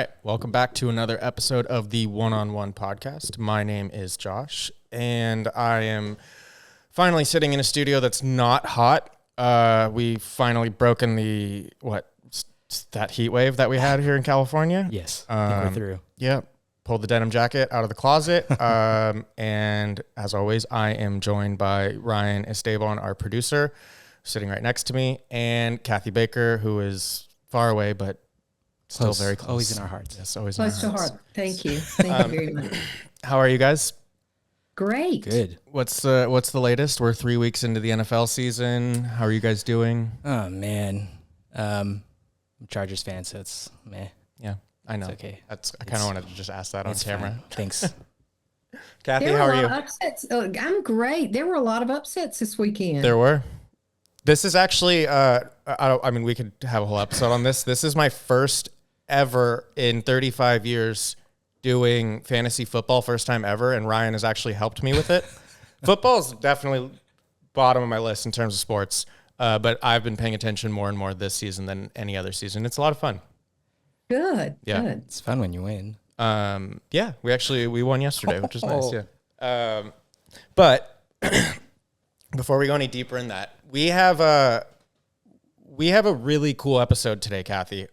right, welcome back to another episode of the One-on-One podcast. My name is Josh, and I am finally sitting in a studio that's not hot. We finally broken that heat wave that we had here in California. Yes, I think we're through. Yeah, pulled the denim jacket out of the closet. And as always, I am joined by Ryan Esteban, our producer, sitting right next to me, and Kathy Baker, who is far away, but still very close. Always in our hearts. Yes, always close in our to hearts. heart. Thank you. Thank you very much. How are you guys? Great. Good. What's the latest? We're 3 weeks into the NFL season. How are you guys doing? Oh man, I'm a Chargers fan, so it's meh. Yeah, I know. It's okay. I kind of wanted to just ask that on camera. Fine. Thanks. Kathy, how are you? Upsets. I'm great. There were a lot of upsets this weekend. There were. This is actually, I mean, we could have a whole episode on this. This is my first ever in 35 years doing fantasy football, first time ever, and Ryan has actually helped me with it. Football is definitely bottom of my list in terms of sports, but I've been paying attention more and more this season than any other season. It's a lot of fun. Good. Yeah. Good. It's fun when you win. Yeah, we won yesterday, which is nice. Yeah. But before we go any deeper in that, we have a really cool episode today, Kathy.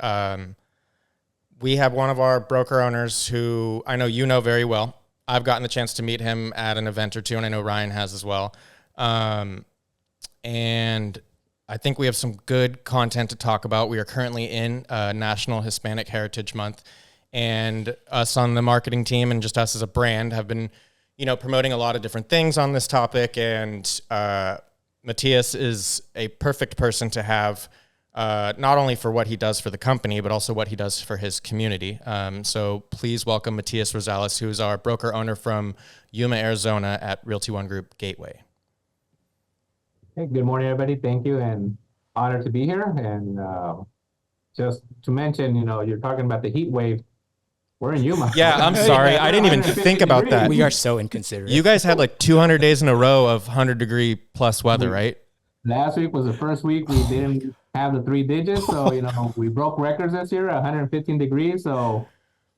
We have one of our broker owners who I know you know very well. I've gotten the chance to meet him at an event or two, and I know Ryan has as well. And I think we have some good content to talk about. We are currently in National Hispanic Heritage Month, and us on the marketing team and just us as a brand have been, promoting a lot of different things on this topic. And Matias is a perfect person to have, not only for what he does for the company, but also what he does for his community. So please welcome Matias Rosales, who's our broker owner from Yuma, Arizona at Realty ONE Group Gateway. Hey, good morning, everybody. Thank you, and honored to be here. And just to mention, you're talking about the heat wave. We're in Yuma. Yeah, I'm sorry. I didn't even think about that. We are so inconsiderate. You guys had like 200 days in a row of 100-degree plus weather, right? Last week was the first week we didn't have the 3 digits, so we broke records this year, 115 degrees. So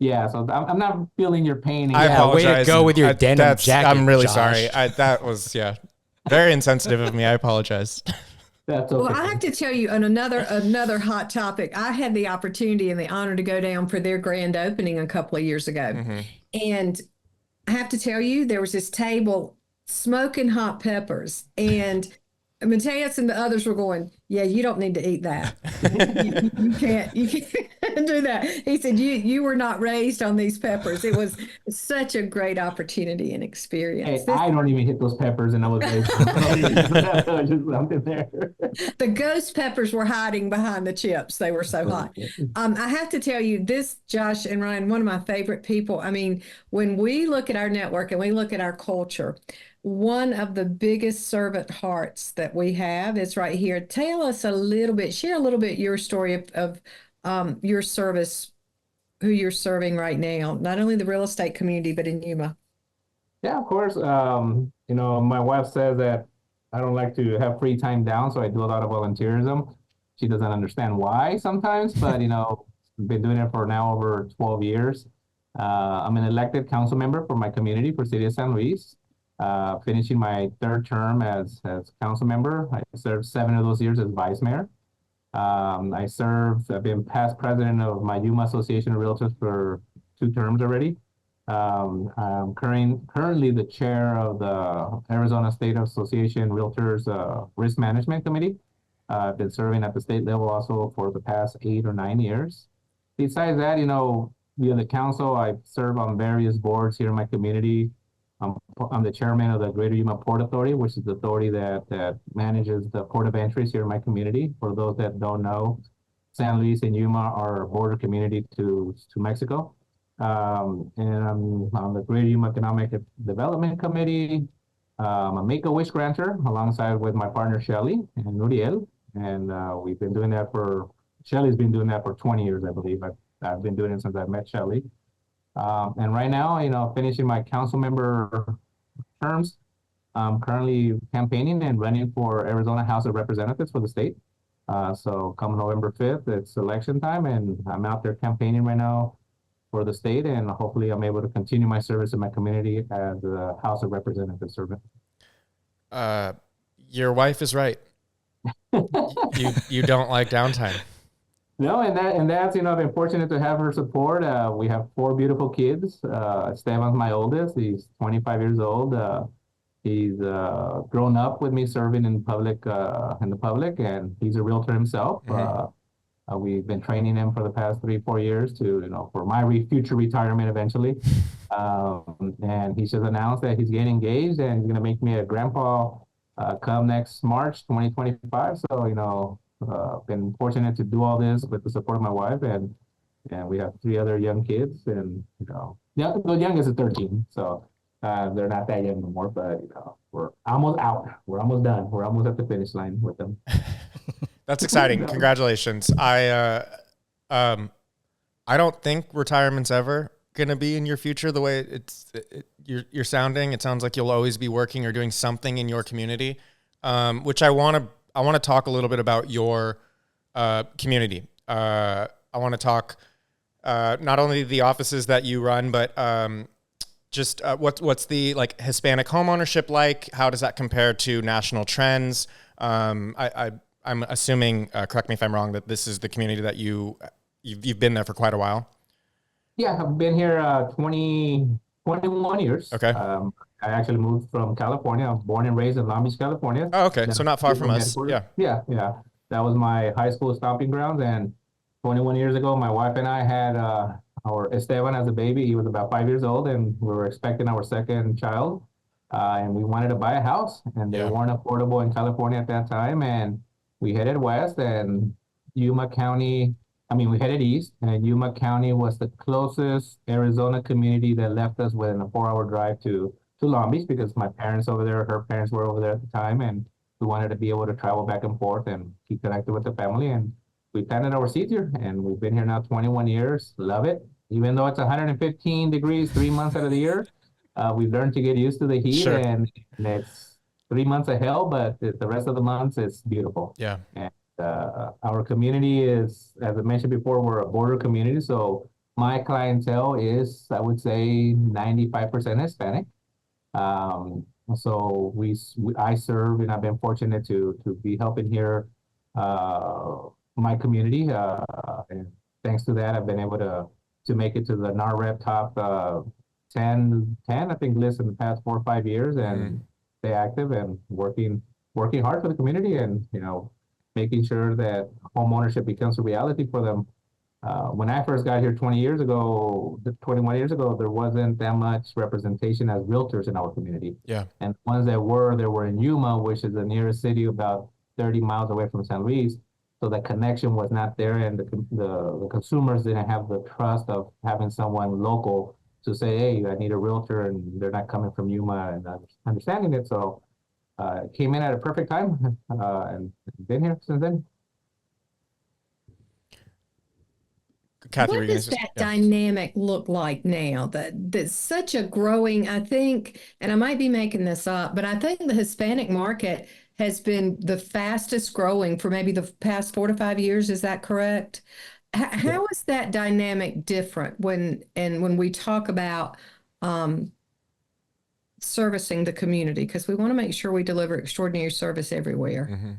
yeah, so I'm not feeling your pain. I apologize. Way to go with your denim jacket. I'm really Josh. sorry. That was very insensitive of me. I apologize. That's okay. Well, I have to tell you on another hot topic. I had the opportunity and the honor to go down for their grand opening a couple of years ago. Mm-hmm. And I have to tell you, there was this table smoking hot peppers, and Matias and the others were going, yeah, you don't need to eat that. you can't do that. He said, you were not raised on these peppers. It was such a great opportunity and experience. Hey, I don't even hit those peppers, and I was raised on just something there. The ghost peppers were hiding behind the chips. They were so hot. I have to tell you this, Josh and Ryan, one of my favorite people. I mean, when we look at our network and we look at our culture, one of the biggest servant hearts that we have is right here. Tell us a little bit, share a little bit your story of your service, who you're serving right now, not only the real estate community, but in Yuma. Yeah, of course. My wife says that I don't like to have free time down, so I do a lot of volunteerism. She doesn't understand why sometimes, but I've been doing it for now over 12 years. I'm an elected council member for my community for City of San Luis. Finishing my 3rd term as council member. I served 7 of those years as vice mayor. I've been past president of my Yuma Association of Realtors for 2 terms already. I'm currently the chair of the Arizona State Association Realtors Risk Management Committee. I've been serving at the state level also for the past 8 or 9 years. Besides that, via the council, I serve on various boards here in my community. I'm the chairman of the Greater Yuma Port Authority, which is the authority that manages the port of entries here in my community. For those that don't know, San Luis and Yuma are a border community to Mexico. And I'm on the Greater Yuma Economic Development Committee. I'm a Make-A-Wish grantor alongside with my partner Shelly and Nuriel. And we've been doing that Shelly's been doing that for 20 years, I believe. I've been doing it since I met Shelly. And right now, finishing my council member terms, I'm currently campaigning and running for Arizona House of Representatives for the state. So come November 5th, it's election time, and I'm out there campaigning right now for the state, and hopefully I'm able to continue my service in my community as a House of Representatives servant. Your wife is right. You don't like downtime. No, and that's I've been fortunate to have her support. We have 4 beautiful kids. Esteban's my oldest. He's 25 years old. He's grown up with me serving in the public, and he's a realtor himself. We've been training him for the past 3-4 years to for my future retirement eventually. And he just announced that he's getting engaged and he's going to make me a grandpa come next March 2025. So been fortunate to do all this with the support of my wife, and we have 3 other young kids, and the youngest is 13, so they're not that young anymore, but we're almost out. We're almost done. We're almost at the finish line with them. That's exciting. Congratulations. I don't think retirement's ever gonna be in your future the way you're sounding. It sounds like you'll always be working or doing something in your community, which I want to talk a little bit about your community. I want to talk not only the offices that you run, but just what's the Hispanic homeownership like? How does that compare to national trends? I'm assuming, correct me if I'm wrong, that this is the community that you've been there for quite a while. Yeah, I've been here 21 years. Okay. I actually moved from California. I'm born and raised in Long Beach, California. Oh, okay. So not far from us. Yeah. Yeah. That was my high school stomping grounds. And 21 years ago, my wife and I had our Esteban as a baby. He was about 5 years old, and we were expecting our second child. And we wanted to buy a house, and they weren't affordable in California at that time. And we headed west, and Yuma County, we headed east, and Yuma County was the closest Arizona community that left us within a 4-hour drive to Long Beach, because my parents over there, her parents were over there at the time, and we wanted to be able to travel back and forth and keep connected with the family. And we planted our seeds here, and we've been here now 21 years. Love it. Even though it's 115 degrees 3 months out of the year, we've learned to get used to the heat, Sure. and it's 3 months of hell, but the rest of the months it's beautiful. Yeah. And our community is, as I mentioned before, we're a border community, so my clientele is, I would say, 95% Hispanic. So I serve, and I've been fortunate to be helping here my community, and thanks to that, I've been able to make it to the NARREP top 10 I think list in the past 4 or 5 years, and stay active and working hard for the community, and making sure that home ownership becomes a reality for them. When I first got here 21 years ago, there wasn't that much representation as realtors in our community. Yeah. And the ones that were in Yuma, which is the nearest city about 30 miles away from San Luis. So that connection was not there, and the consumers didn't have the trust of having someone local to say, hey, I need a realtor, and they're not coming from Yuma and understanding it. So came in at a perfect time, and been here since then. Kathy, what does that dynamic look like now? That's such a growing, I think, and I might be making this up, but I think the Hispanic market has been the fastest growing for maybe the past 4 to 5 years. Is that correct? How is that dynamic different when we talk about servicing the community? Because we want to make sure we deliver extraordinary service everywhere. Mm-hmm.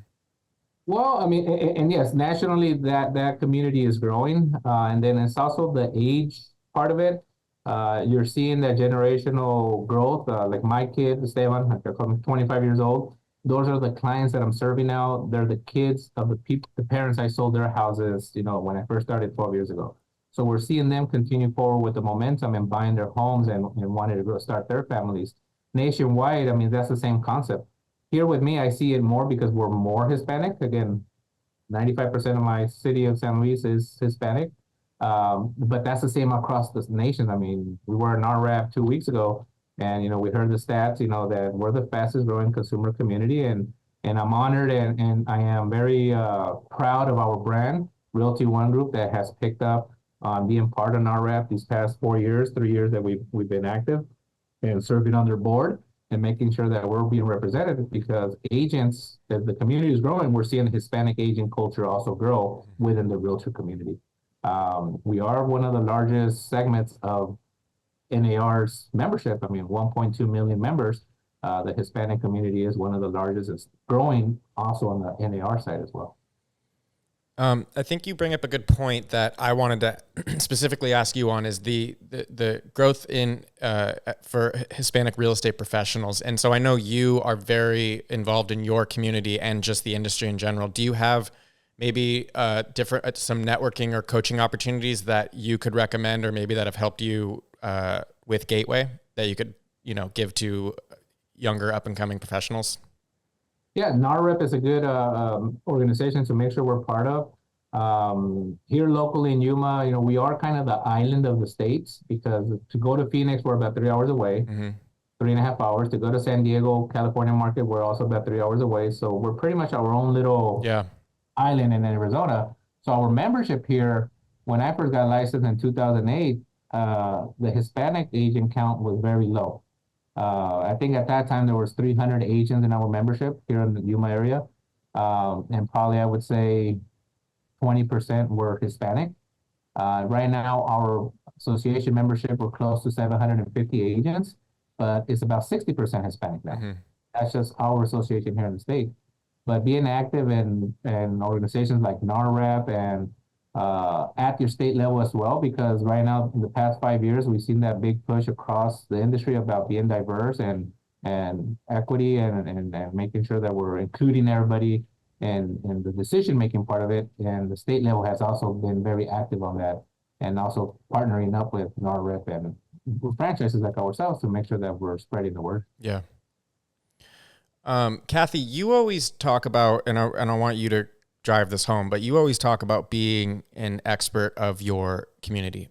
Well, and yes, nationally that community is growing, and then it's also the age part of it. You're seeing that generational growth. Like my kid, Esteban, I'm 25 years old. Those are the clients that I'm serving now. They're the kids of the parents I sold their houses, when I first started 12 years ago. So we're seeing them continue forward with the momentum and buying their homes and wanting to go start their families. Nationwide, that's the same concept. Here with me, I see it more because we're more Hispanic. Again, 95% of my city of San Luis is Hispanic. But that's the same across the nation. We were in NARREP 2 weeks ago, and we heard the stats, that we're the fastest growing consumer community, and I'm honored and I am very proud of our brand, Realty ONE Group, that has picked up on being part of NARREP these past 3 years that we've been active and serving on their board, and making sure that we're being represented, because agents, as the community is growing, we're seeing the Hispanic agent culture also grow within the realtor community. We are one of the largest segments of NAR's membership. I mean, 1.2 million members. The Hispanic community is one of the largest. It's growing also on the NAR side as well. I think you bring up a good point that I wanted to specifically ask you on is the growth in for Hispanic real estate professionals. And so I know you are very involved in your community and just the industry in general. Do you have maybe different some networking or coaching opportunities that you could recommend, or maybe that have helped you with Gateway that you could give to younger up and coming professionals? Yeah, NARREP is a good organization to make sure we're part of. Here locally in Yuma, we are kind of the island of the states, because to go to Phoenix, we're about 3 hours away, 3.5 hours. To go to San Diego, California market, we're also about 3 hours away. So we're pretty much our own little island in Arizona. So our membership here, when I first got licensed in 2008, the Hispanic agent count was very low. I think at that time there was 300 agents in our membership here in the Yuma area. And probably I would say 20% were Hispanic. Right now, our association membership, we're close to 750 agents, but it's about 60% Hispanic now. That's just our association here in the state. But being active in organizations like NARREP and at your state level as well, because right now in the past 5 years we've seen that big push across the industry about being diverse and equity and making sure that we're including everybody and the decision making part of it. And the state level has also been very active on that, and also partnering up with NARREP and franchises like ourselves to make sure that we're spreading the word. Yeah. Kathy, you always talk about, and I want you to drive this home, but you always talk about being an expert of your community.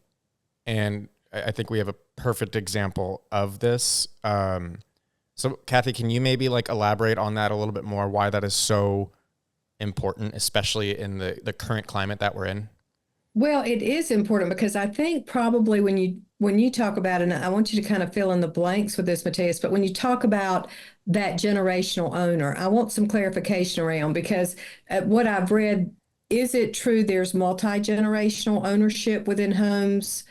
And I think we have a perfect example of this. So Kathy, can you maybe elaborate on that a little bit more, why that is so important, especially in the current climate that we're in? Well, it is important because I think probably when you talk about, and I want you to kind of fill in the blanks with this, Matias, but when you talk about that generational owner, I want some clarification around, because what I've read, is it true there's multi-generational ownership within homes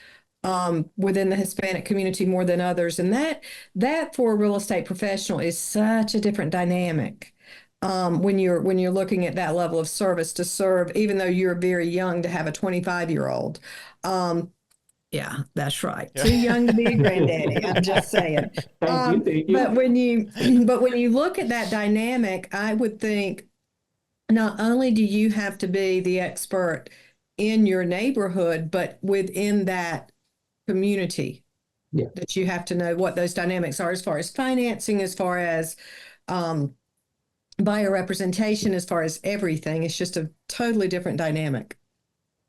within the Hispanic community more than others? And that for a real estate professional is such a different dynamic. When you're looking at that level of service to serve, even though you're very young to have a 25-year-old. Yeah, that's right. Yeah. Too young to be a granddaddy. I'm just saying. Thank you. But when you look at that dynamic, I would think not only do you have to be the expert in your neighborhood, but within that community, that you have to know what those dynamics are as far as financing, as far as buyer representation, as far as everything. It's just a totally different dynamic.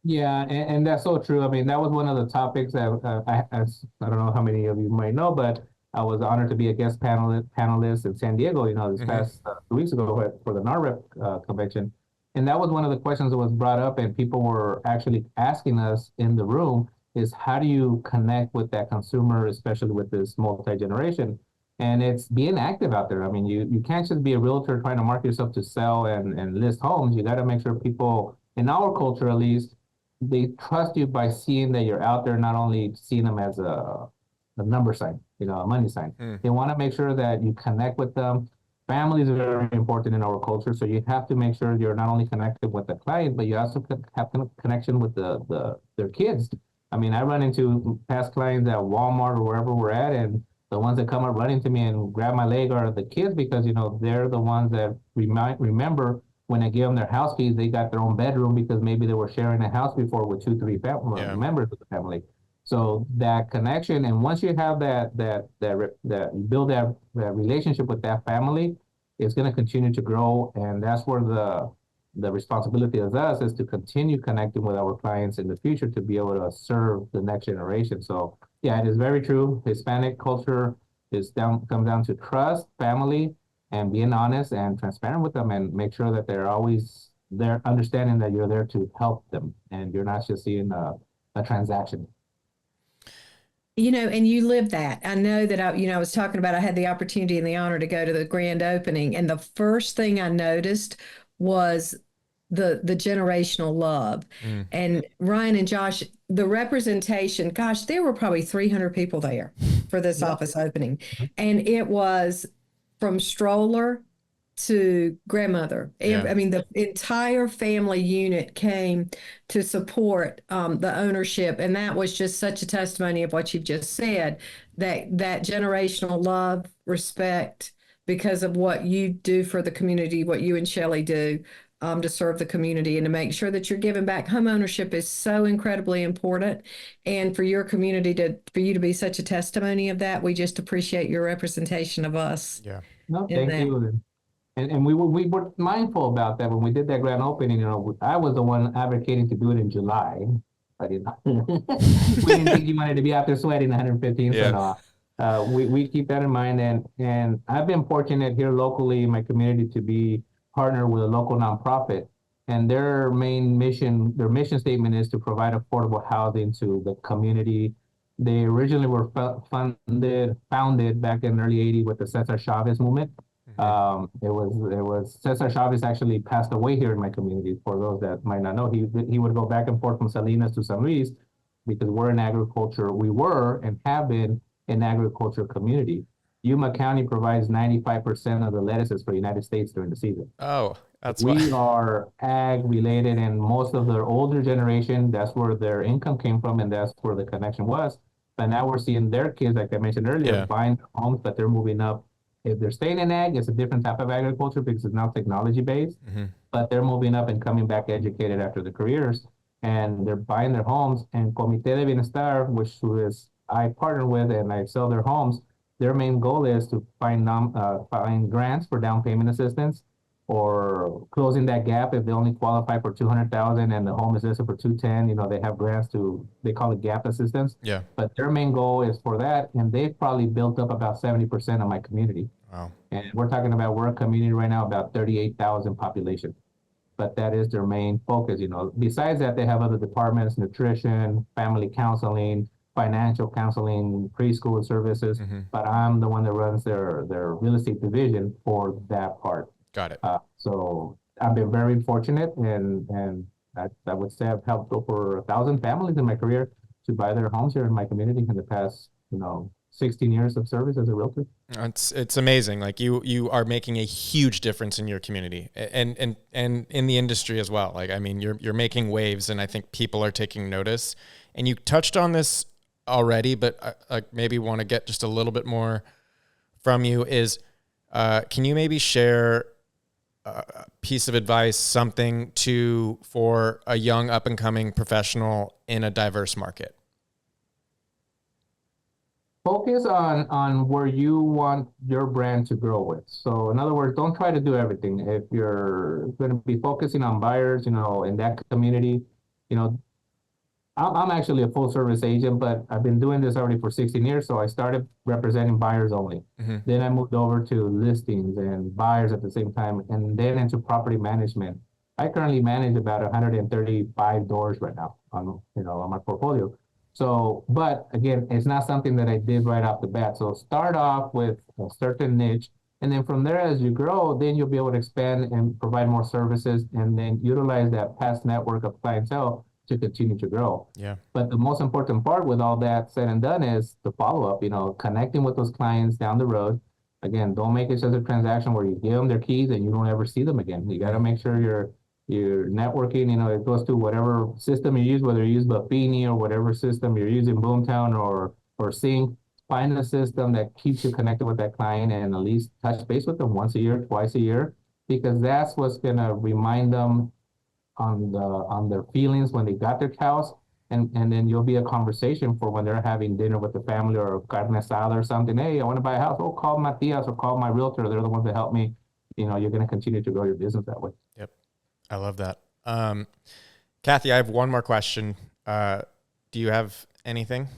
Yeah, and that's so true. I mean, that was one of the topics that I don't know how many of you might know, but I was honored to be a guest panelist in San Diego, this past 2 weeks ago for the NARREP convention. And that was one of the questions that was brought up, and people were actually asking us in the room, is how do you connect with that consumer, especially with this multi-generation? And it's being active out there. I mean, you can't just be a realtor trying to market yourself to sell and list homes. You got to make sure people, in our culture at least, they trust you by seeing that you're out there, not only seeing them as a number sign, a money sign. They want to make sure that you connect with them. Families are very important in our culture, so you have to make sure you're not only connected with the client, but you also have connection with their kids. I mean, I run into past clients at Walmart or wherever we're at, and the ones that come up running to me and grab my leg are the kids, because they're the ones that remember when I give them their house keys, they got their own bedroom because maybe they were sharing a house before with 2-3 members of the family. So that connection, and once you have that you build that relationship with that family, it's going to continue to grow, and that's where the responsibility of us is to continue connecting with our clients in the future to be able to serve the next generation. So yeah, it is very true. Hispanic culture comes down to trust, family, and being honest and transparent with them, and make sure that they're always there, understanding that you're there to help them and you're not just seeing a transaction. And you live that. I know that I was talking about, I had the opportunity and the honor to go to the grand opening, and the first thing I noticed was the generational love. And Ryan and Josh, the representation, gosh, there were probably 300 people there for this office opening. And it was from stroller to grandmother. Yeah. I mean, the entire family unit came to support the ownership. And that was just such a testimony of what you've just said, that generational love, respect, because of what you do for the community, what you and Shelley do to serve the community and to make sure that you're giving back. Home ownership is so incredibly important. And for your community for you to be such a testimony of that, we just appreciate your representation of us. Yeah. No, in thank that. you. And we were mindful about that when we did that grand opening. You know, I was the one advocating to do it in July. I didn't. We didn't think you wanted to be out there sweating 115. Yeah. So no, we keep that in mind. And I've been fortunate here locally in my community to be partnered with a local nonprofit. And their mission statement is to provide affordable housing to the community. They originally were founded back in the early '80s with the Cesar Chavez movement. It was Cesar Chavez actually passed away here in my community. For those that might not know, he would go back and forth from Salinas to San Luis because we're in agriculture. We were and have been an agriculture community. Yuma County provides 95% of the lettuces for the United States during the season. Oh, that's We why. are ag related, and most of the older generation, that's where their income came from, and that's where the connection was. But now we're seeing their kids, like I mentioned earlier, Yeah. buying homes, but they're moving up. If they're staying in ag, it's a different type of agriculture because it's now technology based, but they're moving up and coming back educated after the careers, and they're buying their homes. And Comité de Bienestar, which is I partner with and I sell their homes, their main goal is to find grants for down payment assistance or closing that gap if they only qualify for 200,000 and the home is listed for 210. You know, they have grants they call it gap assistance. Yeah. But their main goal is for that, and they've probably built up about 70% of my community. Wow. And we're talking about, we're a community right now about 38,000 population. But that is their main focus. You know, besides that, they have other departments: nutrition, family counseling, financial counseling, preschool services. But I'm the one that runs their real estate division for that part. Got it. So I've been very fortunate, and I would say I've helped over 1,000 families in my career to buy their homes here in my community in the past, 16 years of service as a realtor. It's amazing. Like you are making a huge difference in your community and in the industry as well. Like, I mean, you're making waves, and I think people are taking notice. And you touched on this already, but I maybe want to get just a little bit more from you. Can you maybe share a piece of advice, something for a young up and coming professional in a diverse market? Focus on where you want your brand to grow with. So in other words, don't try to do everything. If you're going to be focusing on buyers, in that community, I'm actually a full service agent, but I've been doing this already for 16 years. So I started representing buyers only. Then I moved over to listings and buyers at the same time, and then into property management. I currently manage about 135 doors right now on my portfolio. So, but again, it's not something that I did right off the bat. So start off with a certain niche, and then from there, as you grow, then you'll be able to expand and provide more services, and then utilize that past network of clientele to continue to grow. Yeah. But the most important part with all that said and done is the follow-up, connecting with those clients down the road. Again, don't make it just a transaction where you give them their keys and you don't ever see them again. You got to make sure you're networking, it goes to whatever system you use, whether you use Buffini or whatever system you're using, Boomtown or Sync. Find a system that keeps you connected with that client and at least touch base with them once a year, twice a year, because that's what's going to remind them on their feelings when they got their house, and then you'll be a conversation for when they're having dinner with the family or carne asada or something. Hey, I want to buy a house. Oh, call Matias or call my realtor. They're the ones that help me. You're going to continue to grow your business that way. Yep. I love that. Kathy, I have one more question. Do you have anything?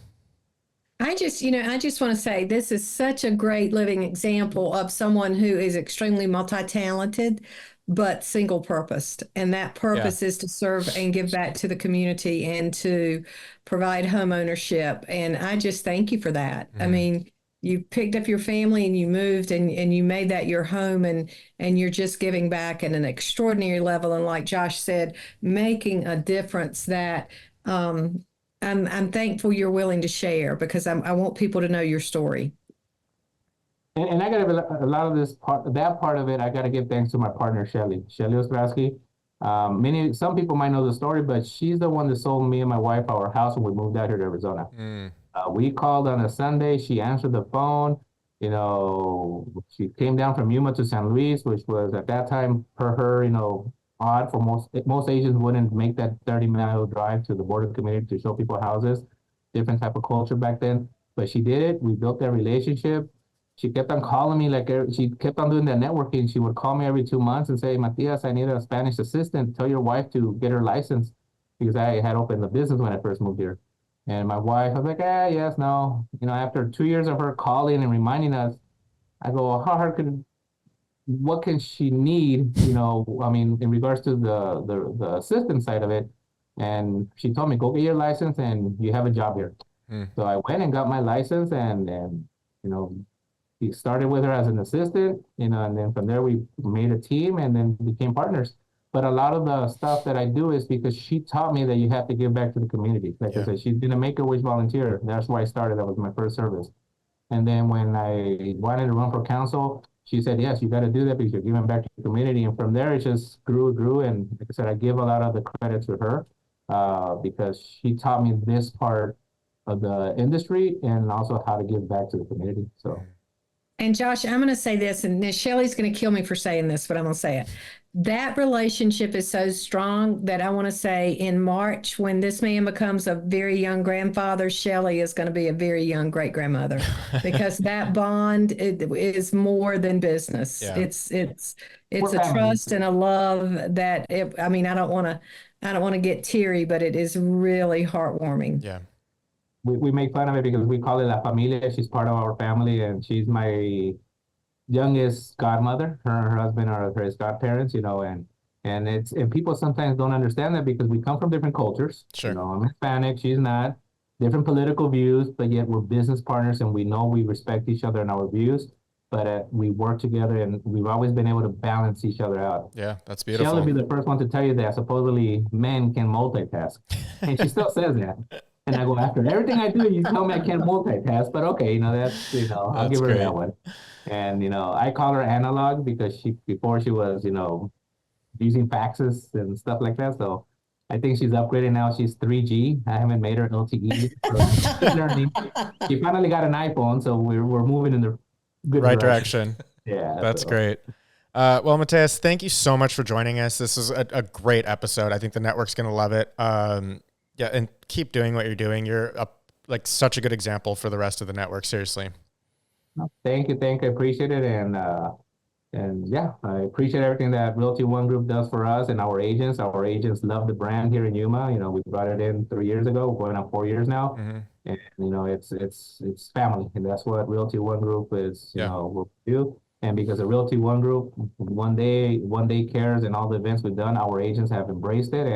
I just want to say this is such a great living example of someone who is extremely multi-talented, but single-purposed. And that purpose is to serve and give back to the community and to provide home ownership. And I just thank you for that. I mean, you picked up your family and you moved and you made that your home, and you're just giving back at an extraordinary level. And like Josh said, making a difference that I'm thankful you're willing to share, because I want people to know your story. And I got a lot of that part of it. I got to give thanks to my partner, Shelly Ostrowski. Some people might know the story, but she's the one that sold me and my wife our house when we moved out here to Arizona. We called on a Sunday. She answered the phone. You know, she came down from Yuma to San Luis, which was at that time for her, you know, odd. For most Asians wouldn't make that 30-mile drive to the border community to show people houses. Different type of culture back then, but she did it. We built that relationship. She kept on calling me, like she kept on doing that networking. She would call me every 2 months and say, Matias, I need a Spanish assistant. Tell your wife to get her license, because I had opened the business when I first moved here. And my wife, I was like, yes, no. You know, after 2 years of her calling and reminding us, I go, what can she need? You know, I mean, in regards to the assistant side of it. And she told me, go get your license and you have a job here. So I went and got my license, and you know, he started with her as an assistant, you know, and then from there we made a team and then became partners. But a lot of the stuff that I do is because she taught me that you have to give back to the community. Like I said, she's been a Make-A-Wish volunteer. That's why I started. That was my first service. And then when I wanted to run for council, she said, yes, you got to do that because you're giving back to the community. And from there, it just grew. And like I said, I give a lot of the credit to her because she taught me this part of the industry and also how to give back to the community. So. And Josh, I'm going to say this, and Shelly's going to kill me for saying this, but I'm going to say it. That relationship is so strong that I want to say in March, when this man becomes a very young grandfather, Shelly is going to be a very young great-grandmother, because that bond is more than business. Yeah. It's a trust and a love that I don't want to get teary, but it is really heartwarming. Yeah. We make fun of it because we call it La Familia. She's part of our family, and she's my youngest godmother. Her husband are his godparents, you know, and people sometimes don't understand that because we come from different cultures. Sure. You know, I'm Hispanic, she's not. Different political views, but yet we're business partners, and we know we respect each other and our views. But we work together, and we've always been able to balance each other out. Yeah, that's beautiful. She'll be the first one to tell you that supposedly men can multitask, and she still says that. And I go, after everything I do, you tell me I can't multitask, but okay, you know, I'll give her great. That one. And, you know, I call her analog because before she was, you know, using faxes and stuff like that. So I think she's upgraded now. She's 3G. I haven't made her LTE. Learning. She finally got an iPhone, so we're moving in the good right direction. Yeah. That's great. Well, Matias, thank you so much for joining us. This is a great episode. I think the network's going to love it. Yeah, and keep doing what you're doing. You're like such a good example for the rest of the network. Seriously. Thank you. I appreciate it. And yeah, I appreciate everything that Realty ONE Group does for us and our agents. Our agents love the brand here in Yuma. You know, we brought it in 3 years ago, going on 4 years now. Mm-hmm. And, you know, it's family. And that's what Realty ONE Group is, you know, what we do. And because of Realty ONE Group, one day cares, and all the events we've done, our agents have embraced it,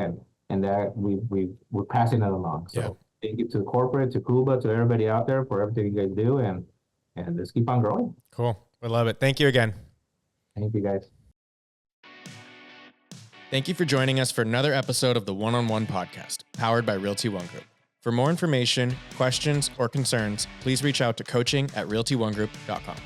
and that we're passing it along. So thank you to corporate, to Cuba, to everybody out there for everything you guys do, and let's keep on growing. Cool. We love it. Thank you again. Thank you, guys. Thank you for joining us for another episode of the One-on-One Podcast, powered by Realty ONE Group. For more information, questions, or concerns, please reach out to coaching@realtyonegroup.com.